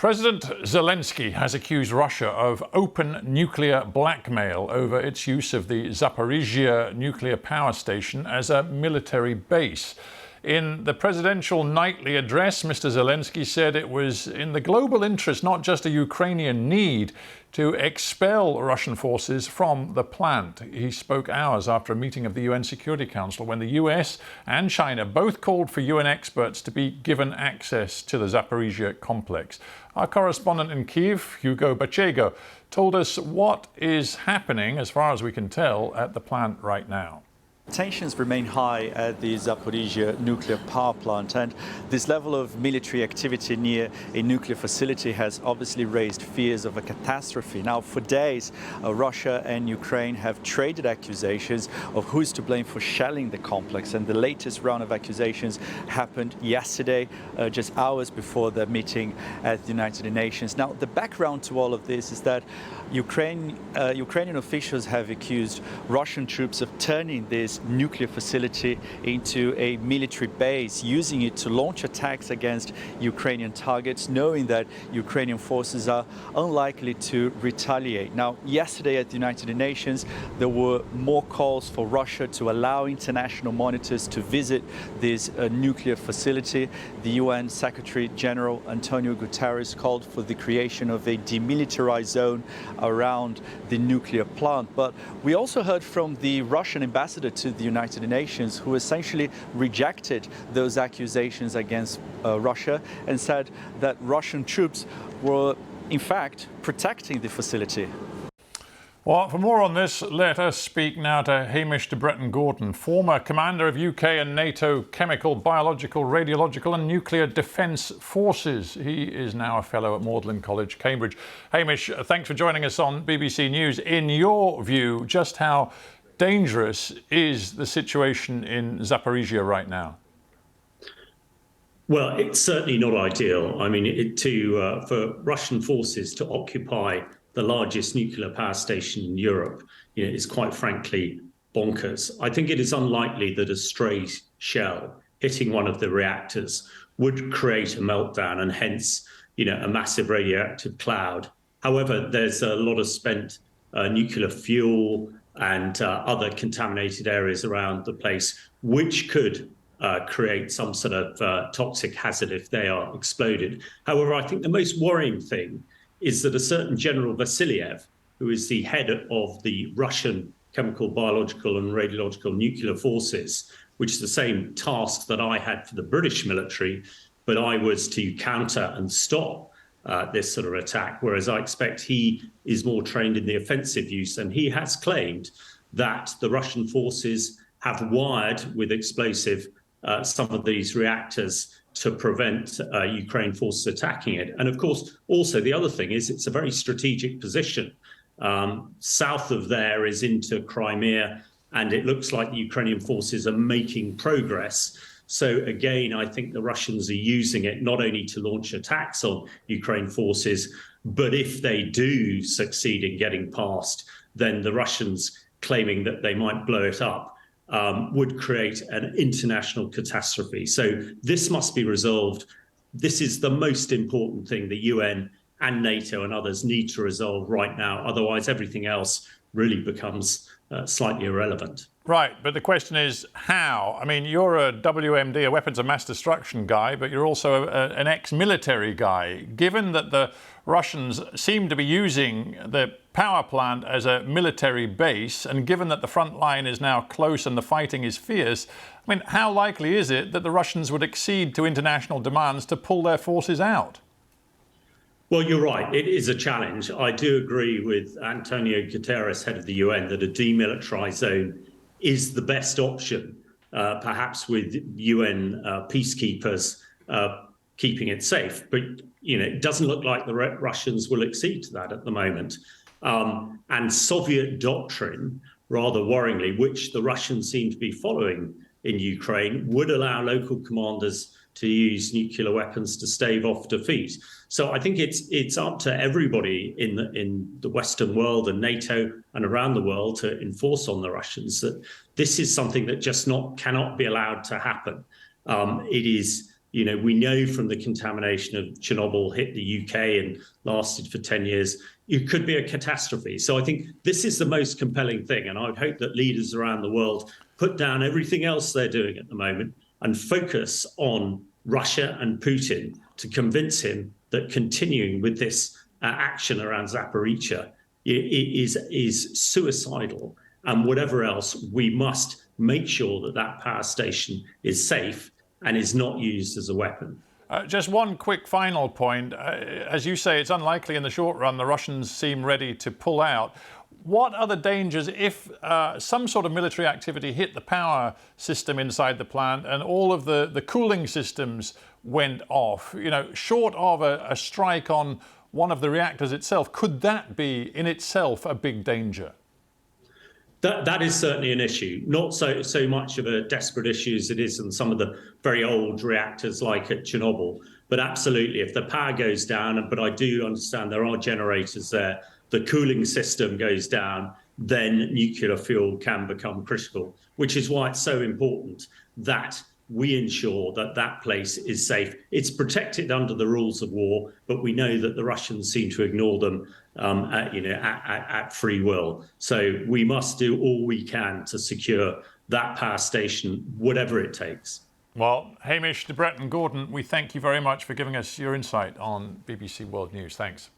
President Zelensky has accused Russia of open nuclear blackmail over its use of the Zaporizhzhia nuclear power station as a military base. In the presidential nightly address, Mr. Zelensky said it was in the global interest, not just a Ukrainian need, to expel Russian forces from the plant. He spoke hours after a meeting of the UN Security Council when the US and China both called for UN experts to be given access to the Zaporizhzhia complex. Our correspondent in Kyiv, Hugo Bachego, told us what is happening, as far as we can tell, at the plant right now. Tensions remain high at the Zaporizhzhia nuclear power plant, and this level of military activity near a nuclear facility has obviously raised fears of a catastrophe. Now, for days, Russia and Ukraine have traded accusations of who is to blame for shelling the complex, and the latest round of accusations happened yesterday, just hours before the meeting at the United Nations. Now, the background to all of this is that Ukrainian officials have accused Russian troops of turning this nuclear facility into a military base, using it to launch attacks against Ukrainian targets, knowing that Ukrainian forces are unlikely to retaliate. Now, yesterday at the United Nations, there were more calls for Russia to allow international monitors to visit this nuclear facility. The UN Secretary General Antonio Guterres called for the creation of a demilitarized zone around the nuclear plant. But we also heard from the Russian ambassador to the United Nations, who essentially rejected those accusations against Russia and said that Russian troops were, in fact, protecting the facility. Well, for more on this, let us speak now to Hamish de Bretton-Gordon, former commander of UK and NATO chemical, biological, radiological and nuclear defence forces. He is now a fellow at Magdalen College, Cambridge. Hamish, thanks for joining us on BBC News. In your view, just how dangerous is the situation in Zaporizhzhia right now? Well, it's certainly not ideal. I mean, for Russian forces to occupy the largest nuclear power station in Europe, is quite frankly bonkers. I think it is unlikely that a stray shell hitting one of the reactors would create a meltdown and hence, a massive radioactive cloud. However, there's a lot of spent nuclear fuel and other contaminated areas around the place, which could create some sort of toxic hazard if they are exploded. However, I think the most worrying thing is that a certain General Vasilyev, who is the head of the Russian chemical, biological and radiological nuclear forces, which is the same task that I had for the British military, but I was to counter and stop this sort of attack, whereas I expect he is more trained in the offensive use. And he has claimed that the Russian forces have wired with explosive some of these reactors to prevent Ukraine forces attacking it. And of course, also the other thing is it's a very strategic position. South of there is into Crimea, and it looks like the Ukrainian forces are making progress. So again, I think the Russians are using it not only to launch attacks on Ukraine forces, but if they do succeed in getting past, then the Russians claiming that they might blow it up would create an international catastrophe. So this must be resolved. This is the most important thing the UN and NATO and others need to resolve right now. Otherwise, everything else really becomes slightly irrelevant. Right, but the question is how? I mean, you're a WMD, a weapons of mass destruction guy, but you're also an ex-military guy. Given that the Russians seem to be using the power plant as a military base, and given that the front line is now close and the fighting is fierce, I mean, how likely is it that the Russians would accede to international demands to pull their forces out? Well, you're right. It is a challenge. I do agree with Antonio Guterres, head of the UN, that a demilitarized zone is the best option, perhaps with UN peacekeepers keeping it safe. But, it doesn't look like the Russians will accede to that at the moment. And Soviet doctrine, rather worryingly, which the Russians seem to be following in Ukraine, would allow local commanders to use nuclear weapons to stave off defeat. So I think it's up to everybody in the Western world and NATO and around the world to enforce on the Russians that this is something that just cannot be allowed to happen. It is We know from the contamination of Chernobyl hit the UK and lasted for 10 years, it could be a catastrophe. So I think this is the most compelling thing. And I would hope that leaders around the world put down everything else they're doing at the moment and focus on Russia and Putin to convince him that continuing with this action around Zaporizhzhia is suicidal. And whatever else, we must make sure that that power station is safe and is not used as a weapon. Just one quick final point. As you say, it's unlikely in the short run the Russians seem ready to pull out. What are the dangers if some sort of military activity hit the power system inside the plant and all of the cooling systems went off? Short of a strike on one of the reactors itself, could that be in itself a big danger? That is certainly an issue. Not so much of a desperate issue as it is in some of the very old reactors like at Chernobyl. But absolutely, if the power goes down, but I do understand there are generators there, the cooling system goes down, then nuclear fuel can become critical, which is why it's so important that we ensure that that place is safe. It's protected under the rules of war, but we know that the Russians seem to ignore them at free will. So we must do all we can to secure that power station, whatever it takes. Well, Hamish, de Bretton, Gordon, we thank you very much for giving us your insight on BBC World News. Thanks.